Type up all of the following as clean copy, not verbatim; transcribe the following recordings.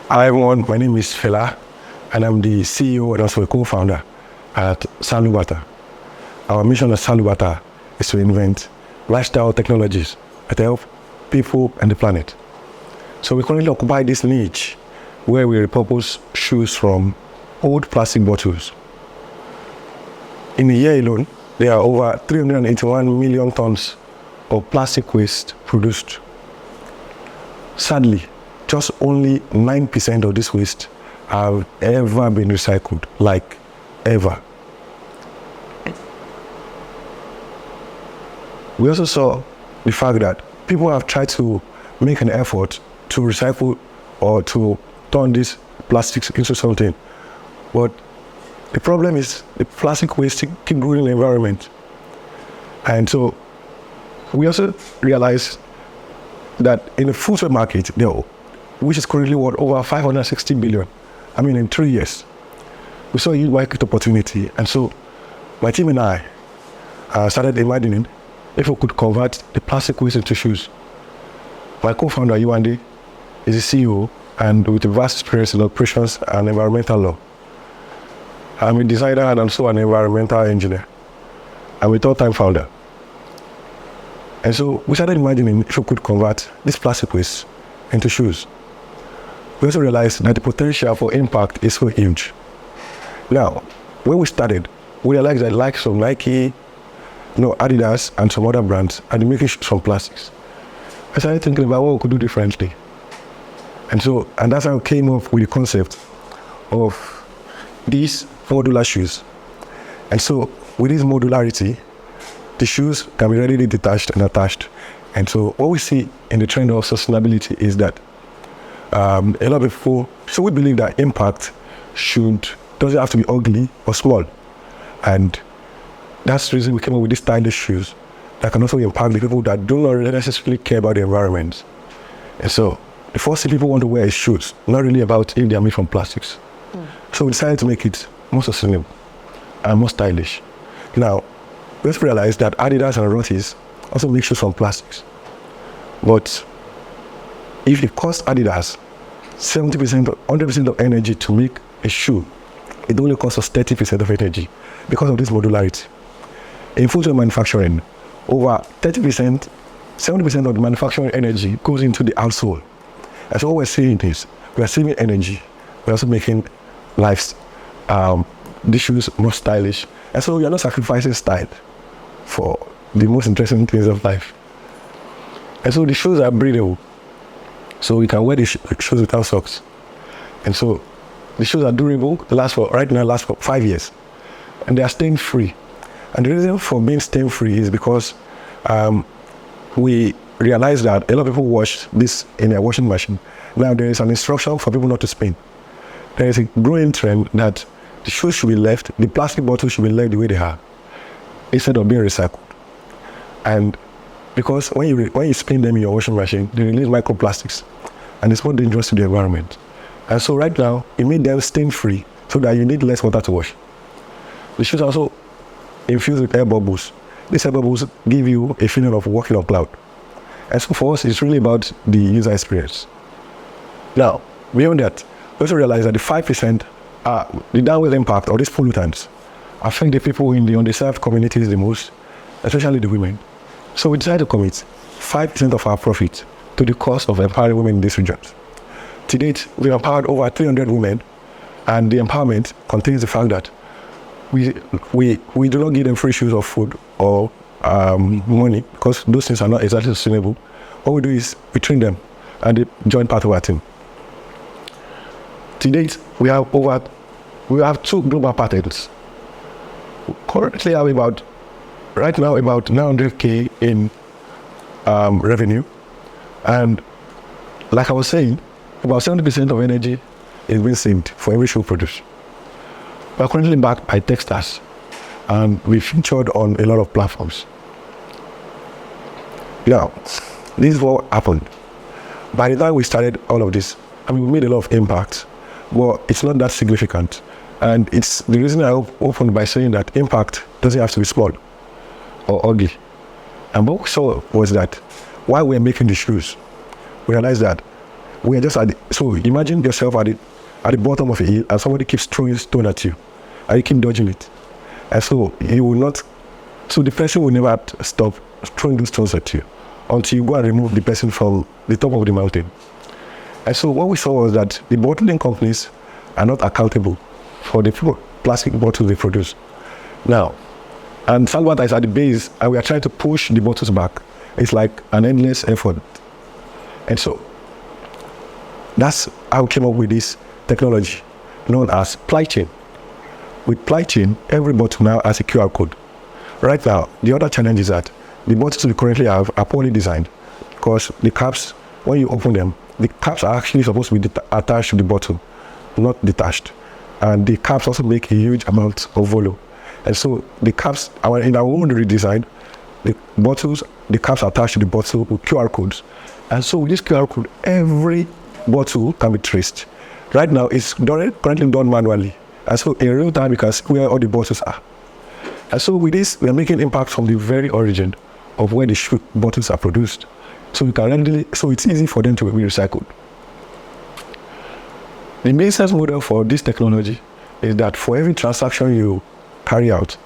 Hi everyone, my name is Fela and I'm the CEO and also a co-founder at Salubata. Our mission at Salubata is to invent lifestyle technologies that help people and the planet. So we currently occupy this niche where we repurpose shoes from old plastic bottles. In a year alone, there are over 381 million tons of plastic waste produced. Sadly, just only 9% of this waste have ever been recycled, like ever. We also saw the fact that people have tried to make an effort to recycle or to turn these plastics into something. But the problem is the plastic waste keep growing in the environment. And so we also realized that in the footwear market, which is currently worth over 560 billion, in 3 years, we saw a huge market opportunity. And so my team and I started imagining if we could convert the plastic waste into shoes. My co-founder, Yuande, is the CEO and with a vast experience in operations and environmental law. I'm a designer and also an environmental engineer. I'm a third-time founder. And so we started imagining if we could convert this plastic waste into shoes. We also realized that the potential for impact is so huge. Now, when we started, we realized that like some Nike, Adidas and some other brands are making shoes from plastics. I started thinking about what we could do differently. And that's how I came up with the concept of these modular shoes. And so with this modularity, the shoes can be readily detached and attached. And so what we see in the trend of sustainability is that a lot of people, so we believe that impact doesn't have to be ugly or small. And that's the reason we came up with these stylish shoes that can also impact the people that do not really necessarily care about the environment. And so the first thing people want to wear is shoes, not really about if they are made from plastics. So we decided to make it more sustainable and more stylish. Now, we also realized that Adidas and Rothy's also make shoes from plastics. But if it costs Adidas 70% or 100% of energy to make a shoe, it only costs us 30% of energy because of this modularity. In footwear manufacturing, over 30%, 70% of the manufacturing energy goes into the outsole. And so what we're saying is, we are saving energy, we're also making these shoes more stylish. And so we are not sacrificing style for the most interesting things of life. And so the shoes are breathable. So we can wear the shoes without socks. And so the shoes are durable. They last for 5 years. And they are stain free. And the reason for being stain free is because we realized that a lot of people wash this in their washing machine. Now there is an instruction for people not to spin. There is a growing trend that the shoes should be left, the plastic bottles should be left the way they are, instead of being recycled. And because when you spin them in your washing machine, they release microplastics, and it's more dangerous to the environment. And so right now, it made them stain-free so that you need less water to wash. The shoes are also infused with air bubbles. These air bubbles give you a feeling of walking on cloud. And so for us, it's really about the user experience. Now, beyond that, we also realize that the 5%, the downward impact of these pollutants affect the people in the underserved communities the most, especially the women. So we decided to commit 5% of our profit to the cause of empowering women in these regions. To date, we've empowered over 300 women, and the empowerment contains the fact that we do not give them free shoes or food or money, because those things are not exactly sustainable. What we do is we train them, and they join part of our team. To date, we have 2 global patents. We currently have about 900K in revenue, and like I was saying, about 70% of energy is being saved for every shoe produced. We are currently backed by Techstars, and we featured on a lot of platforms. Now, this is what happened. By the time we started all of this, we made a lot of impact, but it's not that significant. And it's the reason I opened by saying that impact doesn't have to be small or ugly. And what we saw was that while we were making the shoes, we realized that We are just so imagine yourself at the bottom of a hill and somebody keeps throwing stone at you and you keep dodging it. And so he will not, so the person will never stop throwing those stones at you until you go and remove the person from the top of the mountain. And so what we saw was that the bottling companies are not accountable for the plastic bottles they produce. Now, and Salubata is at the base, and we are trying to push the bottles back. It's like an endless effort. And so that's how we came up with this technology known as supply chain. With supply chain, every bottle now has a QR code. Right now, the other challenge is that the bottles we currently have are poorly designed because the caps, when you open them, the caps are actually supposed to be attached to the bottle, not detached. And the caps also make a huge amount of volume. And so the caps, in our own redesign, the bottles, the caps are attached to the bottle with QR codes. And so with this QR code, every bottle can be traced. Right now, it's currently done manually. And so in real time, you can see where all the bottles are. And so with this, we are making impact from the very origin of where the bottles are produced. So we can so it's easy for them to be recycled. The business model for this technology is that for every transaction you carry out,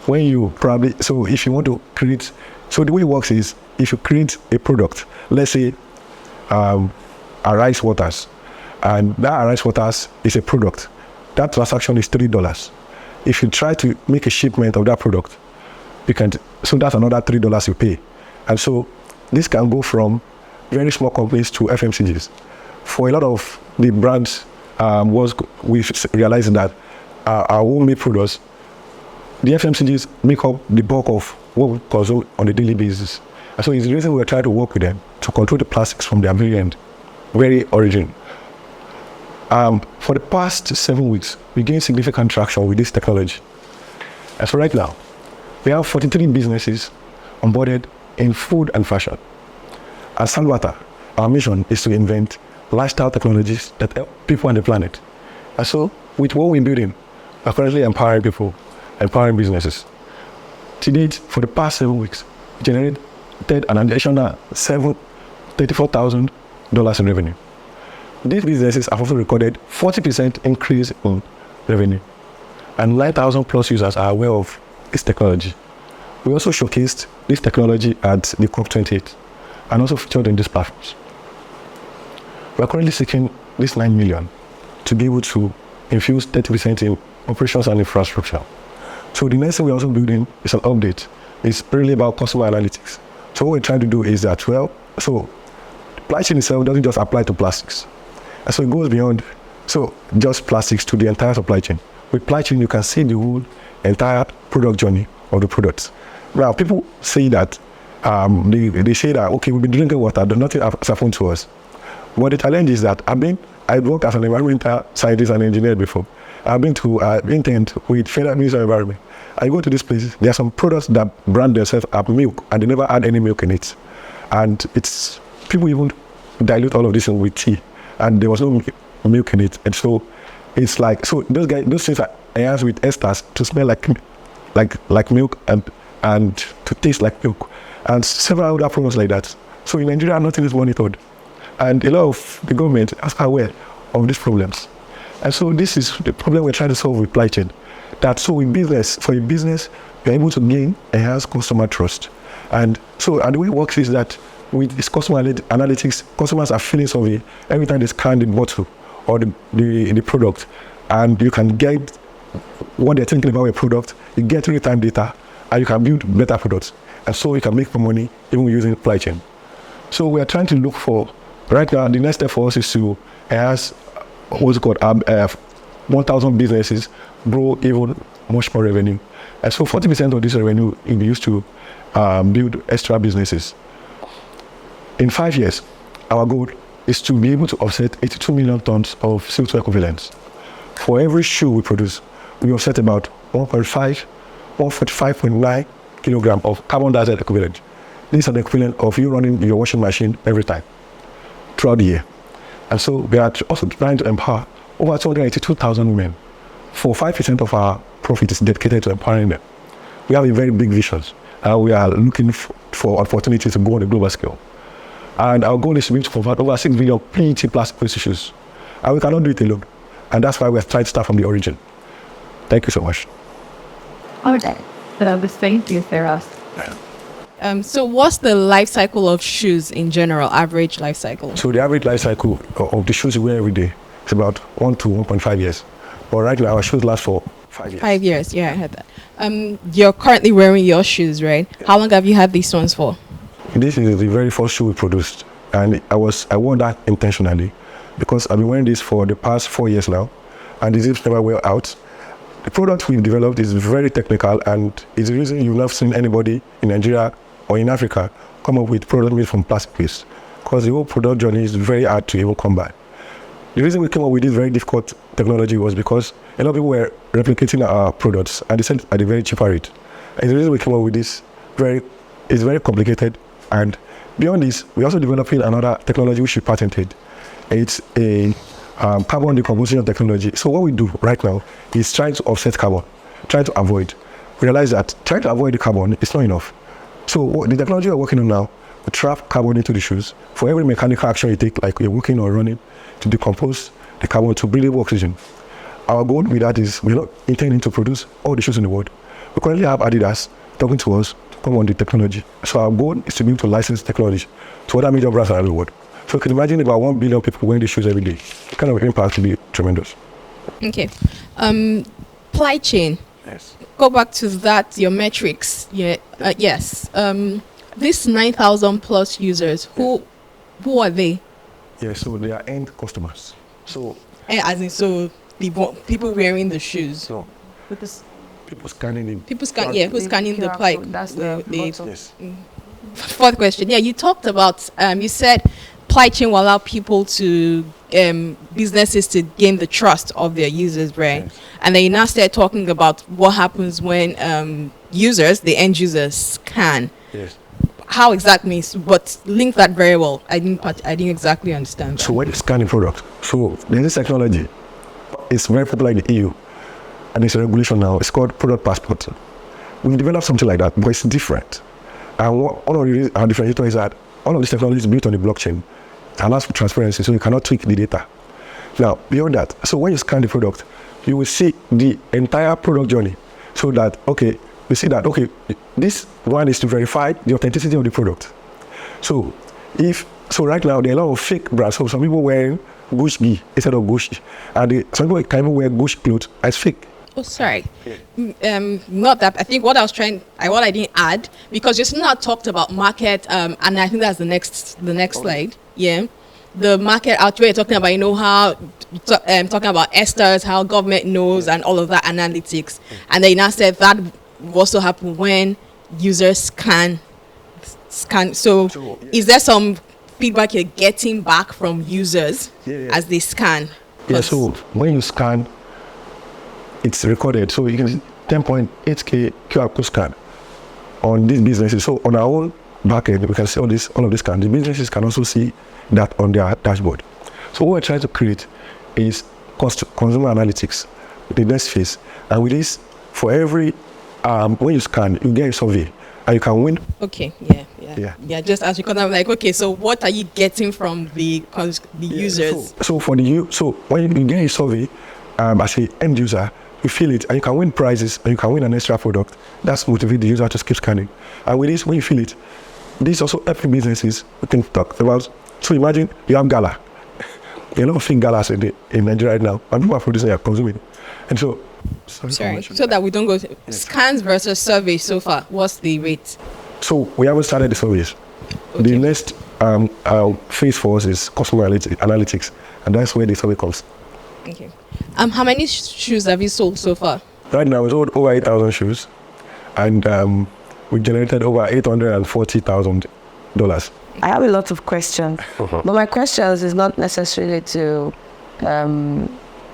when you so if you want to create, so the way it works is, if you create a product, let's say rice waters, and that rice waters is a product, that transaction is $3. If you try to make a shipment of that product, so that's another $3 you pay. And so this can go from very small companies to FMCGs. For a lot of the brands, we realized that our homemade products, the FMCGs make up the bulk of what we consume on a daily basis. And so it's the reason we're trying to work with them to control the plastics from their very origin. For the past 7 weeks, we gained significant traction with this technology. And so right now, we have 43 businesses onboarded in food and fashion. At Salubata, our mission is to invent lifestyle technologies that help people on the planet. And so, with what we're building, we're currently empowering people, empowering businesses. To date, for the past 7 weeks, we generated an additional $34,000 in revenue. These businesses have also recorded 40% increase in revenue, and 9,000 plus users are aware of this technology. We also showcased this technology at the COP28 and also featured in these platforms. We are currently seeking this 9 million to be able to infuse 30% in operations and infrastructure. So the next thing we're also building is an update. It's really about customer analytics. So what we're trying to do is that, so supply chain itself doesn't just apply to plastics. And so it goes beyond, just plastics to the entire supply chain. With supply chain, you can see the whole entire product journey of the products. Now, people say that, they say that, okay, we've been drinking water, nothing has happened to us. But the challenge is that I worked as an environmental scientist and engineer before. I've been to Intent with Fela Akinse environment. I go to these places, there are some products that brand themselves as milk, and they never add any milk in it. And people even dilute all of this with tea, and there was no milk in it. And so it's like, those things are enhanced with esters to smell like milk and to taste like milk, and several other products like that. So in Nigeria, nothing is monitored, and a lot of the government is aware of these problems. And so this is the problem we're trying to solve with supply chain. For a business, you're able to enhance customer trust. And the way it works is that with this customer analytics, customers are feeling survey every time they scan the bottle or the product, and you can get what they're thinking about a product, you get real-time data, and you can build better products. And so you can make more money even using supply chain. So we are trying to look for, right now, the next step for us is to enhance what's called 1,000 businesses, grow even much more revenue. And so 40% of this revenue will be used to build extra businesses. In 5 years, our goal is to be able to offset 82 million tons of CO2 equivalents. For every shoe we produce, we offset about 145.9 kilogram of carbon dioxide equivalent. This is an equivalent of you running your washing machine every time throughout the year. And so we are also trying to empower over 282,000 women. 5% of our profit is dedicated to empowering them. We have a very big vision, and we are looking for opportunities to go on a global scale. And our goal is to be able to convert over 6 billion PET plastic waste shoes. And we cannot do it alone. And that's why we're trying to start from the origin. Thank you so much. All right. Thank you, Sarah. So what's the life cycle of shoes in general, average life cycle? So the average life cycle of the shoes we wear every day is about 1 to 1.5 years. But right now, our shoes last for 5 years. 5 years, yeah, I heard that. You're currently wearing your shoes, right? How long have you had these ones for? This is the very first shoe we produced. And I wore that intentionally because I've been wearing this for the past 4 years now. And the zips never wear out. The product we've developed is very technical, and it's the reason you've not seen anybody in Nigeria or in Africa come up with product made from plastic waste, because the whole product journey is very hard to even come by. The reason we came up with this very difficult technology was because a lot of people were replicating our products, and they said at a very cheaper rate. And the reason we came up with this is very complicated. And beyond this, we're also developing another technology which we patented. It's a carbon decomposition technology. So what we do right now is trying to offset carbon, trying to avoid. We realize that trying to avoid the carbon is not enough. So the technology we're working on now, we trap carbon into the shoes. For every mechanical action you take, like you're walking or running, to decompose the carbon to breathable oxygen. Our goal with that is we're not intending to produce all the shoes in the world. We currently have Adidas talking to us to come on the technology. So our goal is to be able to license technology to other major brands around the world. So you can imagine about 1 billion people wearing these shoes every day. The kind of impact will be tremendous. Okay. Supply chain. Yes. Go back to that, your metrics. Yeah. Yes. This 9,000 plus users, who are they? Yeah, so they are end customers. So As in, so the people wearing the shoes. So people scanning in. People scanning the pipe. That's the Yes. Fourth question. Yeah, you talked about, you said supply chain will allow people to, businesses to gain the trust of their users, right? Yes. And then you now start talking about what happens when users, the end users, scan. Yes. How exactly? But link that very well. I didn't exactly understand that. So when you scan the product, so there's this technology. It's very popular in the EU, and it's a regulation now. It's called product passport. We've developed something like that, but it's different. And one of our differentiator is that all of this technology is built on the blockchain. It allows for transparency, so you cannot tweak the data. Now, beyond that, so when you scan the product, you will see the entire product journey. So that, okay, you see that, okay, this one is to verify the authenticity of the product. So right now, there are a lot of fake brands. So some people wearing Gucci gi instead of Gucci. And some people can even wear Gucci clothes as fake. Oh, sorry. Not that. I think what I didn't add, because just now talked about market, and I think that's the next slide. Yeah, the market out there talking about, how talking about esters, how government knows, and all of that analytics. And then you now said that will also happen when users scan. So is there some feedback you're getting back from users as they scan? Yeah. So when you scan, it's recorded, so you can 10.8K QR code scan on these businesses. So on our own backend, we can see all of this scan. The businesses can also see that on their dashboard. So what we're trying to create is consumer analytics, the next phase. And with this, for every when you scan, you get a survey, and you can win. Okay. Yeah. Just as because I'm like, okay, so what are you getting from the users? So when you get a survey, as an end user, you feel it, and you can win prizes, and you can win an extra product. That's motivate the user to keep scanning. And with this, when you feel it, this also helps businesses. We can talk about. So imagine you have gala. There are a lot of fake galas in Nigeria right now, and people are producing and consuming. And so, sorry, so that we don't go scans versus surveys so far. What's the rate? So we haven't started the surveys. Okay. The next phase for us is customer analytics, and that's where the survey comes. Okay. How many shoes have you sold so far? Right now, we sold over 8,000 shoes, and we generated over $840,000. I have a lot of questions, but my questions is not necessarily to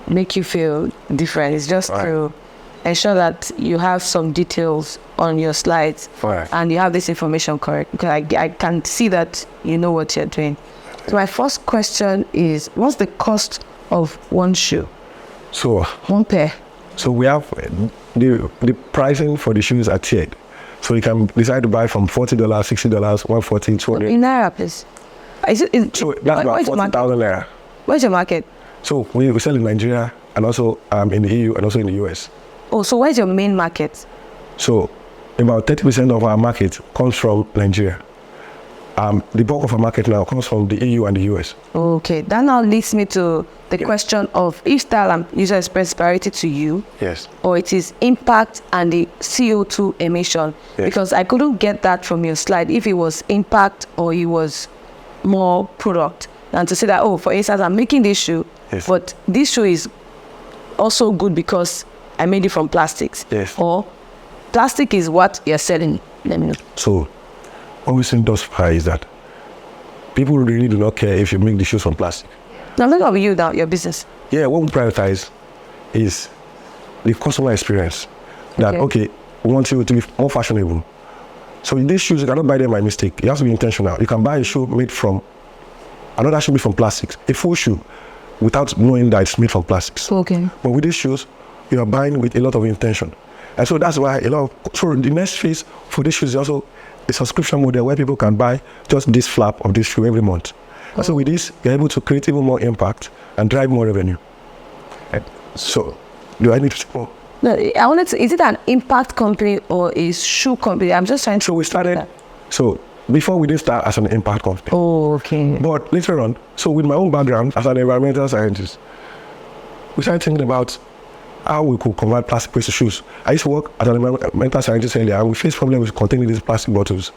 make you feel different. It's just to ensure that you have some details on your slides and you have this information correct, because I can see that you know what you're doing. So my first question is, what's the cost of one shoe? So one pair. So we have the pricing for the shoes are tiered. So you can decide to buy from $40, $60, $140, $200. In Naira, please. So that's about 40,000 naira. Where's your market? So we sell in Nigeria and also in the EU and also in the US. Oh, so where's your main market? So about 30% of our market comes from Nigeria. The bulk of our market now comes from the EU and the US. Okay, that now leads me to the question of if style and user experience priority to you, Yes. or it is impact and the CO2 emission. Yes. Because I couldn't get that from your slide if it was impact or it was more product. And to say that, oh, for instance, I'm making this shoe, Yes. but this shoe is also good because I made it from plastics. Yes. Or plastic is what you're selling. Let me know. So what we've seen thus far is that people really do not care if you make the shoes from plastic. Now look at you now, your business. Yeah, what we prioritize is the customer experience. That, okay, we want you to be more fashionable. So in these shoes, you cannot buy them by mistake. You have to be intentional. You can buy a shoe made from, another shoe made from plastics, a full shoe, without knowing that it's made from plastics. Okay. But with these shoes, you are buying with a lot of intention. And so that's why so the next phase for these shoes is also a subscription model where people can buy just this flap of this shoe every month. And so with this, you're able to create even more impact and drive more revenue. And so, do I need to say more? No, I wanted to, is it an impact company or a shoe company? I'm just trying to... So we started, so before we didn't start as an impact company. Oh, okay. But later on, so with my own background as an environmental scientist, we started thinking about how we could convert plastic waste to shoes. I used to work as an environmental scientist earlier, and we faced problems with containing these plastic bottles.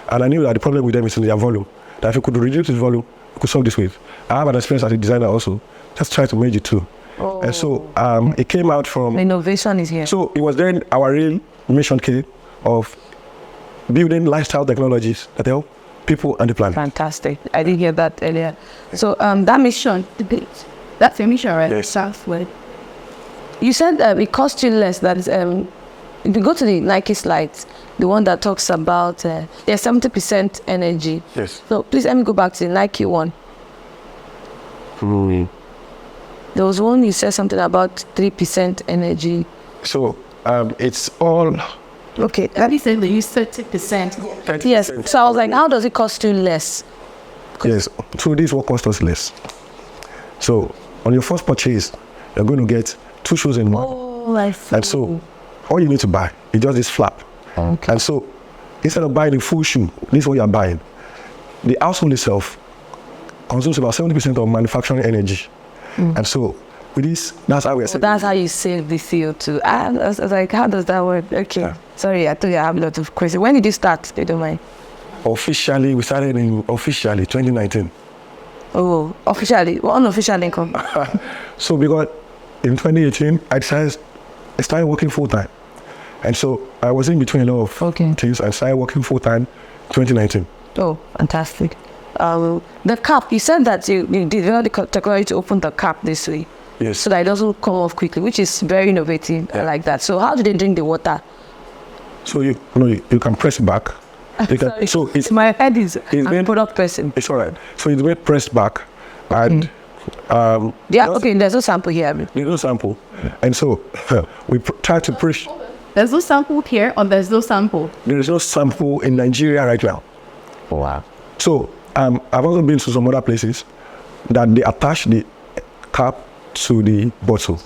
And I knew that the problem with them is in their volume. That if we could reduce this volume, we could solve this with. I have an experience as a designer also, just try to merge it too. Oh. And so it came out from... The innovation is here. So it was then our real mission came of building lifestyle technologies that help people and the planet. Fantastic. I did hear that earlier. So that mission, That's your mission, right? Yes. Southward. you said it cost you less. That is, if you go to the Nike slides, the one that talks about there's 70% energy. Yes. So please let me go back to the Nike one. There was one you said something about 3% energy. So it's all... Okay. Have you said that you 30%? Yes. So I was like, how does it cost you less? Yes. So this will cost us less. So on your first purchase, you're going to get 2 shoes in one. Oh, I see. And so all you need to buy is just this flap. Okay. And so instead of buying a full shoe, this is what you're buying. The household itself consumes about 70% of manufacturing energy. And so with this, that's how we're So that's how you save the CO2. I was like, how does that work? Okay. Yeah. Sorry, I thought you have a lot of questions. When did you start? They don't mind. Officially, we started in 2019. Oh, officially, unofficial income. So because in 2018, I started working full time. And so I was in between a lot of things. I started working full time 2019. Oh, fantastic. The cap, you said that you developed the technology to open the cap this way. Yes. So that it doesn't come off quickly, which is very innovative. I like that. So how do they drink the water? So you can press it back. You can, so it's My head is it's a made- product person. it's all right. So it's made pressed back, and Yeah, okay, there's no sample here. there's no sample, and so we try to push. There's no sample here, or there's no sample. There is no sample in Nigeria right now. Wow. So I've also been to some other places that they attach the cap to the bottle.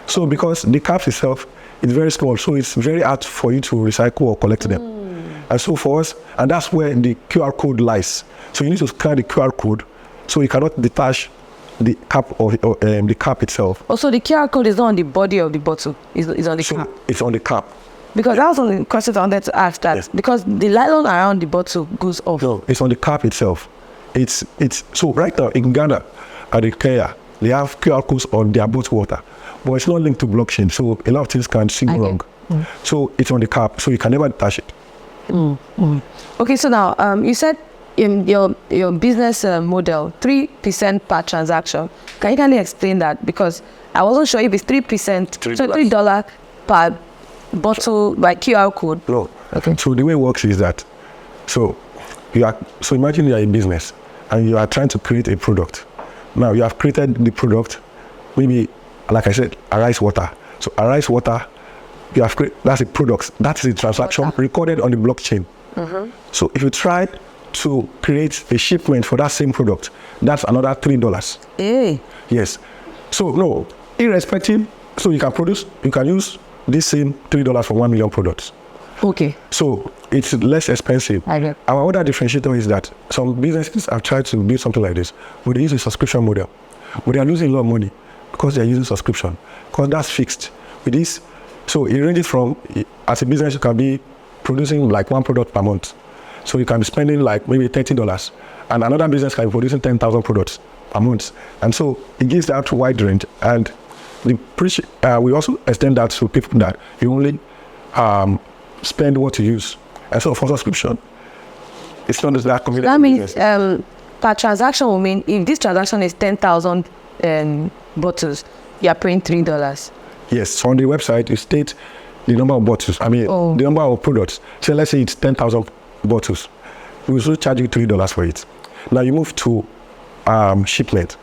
So because the cap itself is very small, so it's very hard for you to recycle or collect them. And so for us, and that's where the QR code lies. So you need to scan the QR code, so you cannot detach the cap of the cap itself. Also, the QR code is not on the body of the bottle. It's on the So cap. it's on the cap. Because that was one of the questions I wanted to ask. That Yes. because the nylon around the bottle goes off. No, it's on the cap itself. It's so right now in Ghana and in Kenya, they have QR codes on their bottled water, but it's not linked to blockchain, so a lot of things can seem wrong. So it's on the cap, so you can never touch it. Okay, so now you said in your business model, 3% per transaction. Can you kindly explain that? Because I wasn't sure if it's 3%, so $3 per bottle by QR code. No. Okay. So the way it works is that, so imagine you are a business and you are trying to create a product. Now you have created the product, maybe like I said, a rice water. So a rice water, you have created, that's a product. That is a transaction recorded on the blockchain. So if you try to create a shipment for that same product, that's another $3. Hey. Yes. So no, irrespective, so you can use this same $3 for 1 million products. Okay. So it's less expensive. I get. Our other differentiator is that some businesses have tried to build something like this, but they use a subscription model. But they are losing a lot of money because they are using subscription, because that's fixed. With this, so it ranges from, as a business, you can be producing like 1 product per month. So you can be spending like maybe $30, and another business can be producing 10,000 products per month. And so it gives that wide range. And we also extend that to people that you only spend what you use. And so for subscription, it's not just that convenient. That means per transaction will mean if this transaction is 10,000 bottles, you are paying $3. Yes. So on the website, you state the number of bottles. I mean, the number of products. So let's say it's 10,000 bottles. We will charge you $3 for it. Now you move to shipment.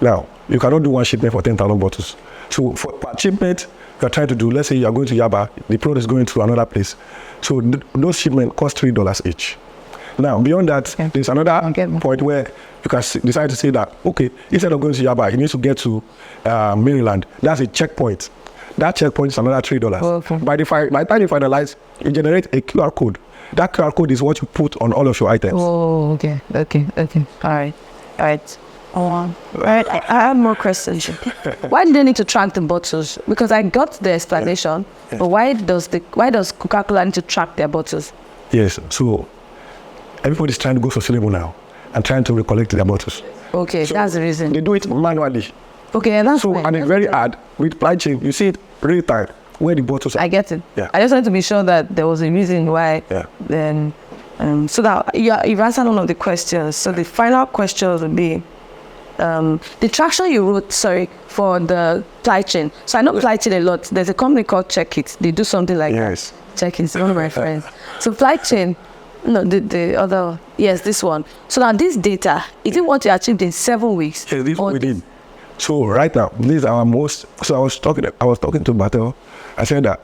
Now you cannot do one shipment for 10,000 bottles. So for per shipment, you are trying to do. Let's say you are going to Yaba, the product is going to another place. So those shipments cost $3 each. Now beyond that, there's another point where you can decide to say that instead of going to Yaba, you need to get to Maryland. That's a checkpoint. That checkpoint is another $3. Okay. By the time you finalize, you generate a QR code. That QR code is what you put on all of your items. Oh, okay. All right. Right. I have more questions. Why do they need to track the bottles? Because I got the explanation, but why does Coca-Cola need to track their bottles? Yes. So everybody's trying to go sustainable now and trying to recollect their bottles. Okay, so that's the reason. They do it manually. Okay, that's so fine. And it's very hard with supply chain. You see it real time where the bottles are. I get it. Yeah. I just wanted to be sure that there was a reason why. Yeah. Then, so that you've answered all of the questions. So the final questions would be, the traction you wrote, for the supply chain. So I know supply chain a lot. There's a company called Check It. They do something like yes. Check It. It's one of my friends. So supply chain. No, the other. Yes, this one. So now this data, is it what you achieved in 7 weeks? Yes, this is what we did. So right now, this is our most. So I was talking to Batel. I said that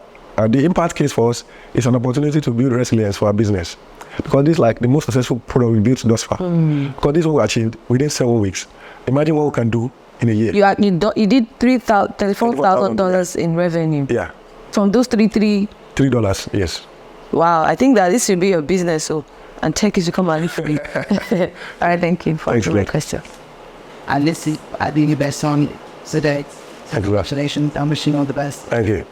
the impact case for us is an opportunity to build resilience for our business, because this is like the most successful product we built thus far. Because this is what we achieved within 7 weeks. Imagine what we can do in a year. You did $34,000 in revenue. Yeah. From those $3. Yes. Wow, I think that this should be your business, and Tech is to come and live for you. All right, thank you for answering my question. And this is the best song today. Thank you. Congratulations. I'm wishing you all the best. Thank you.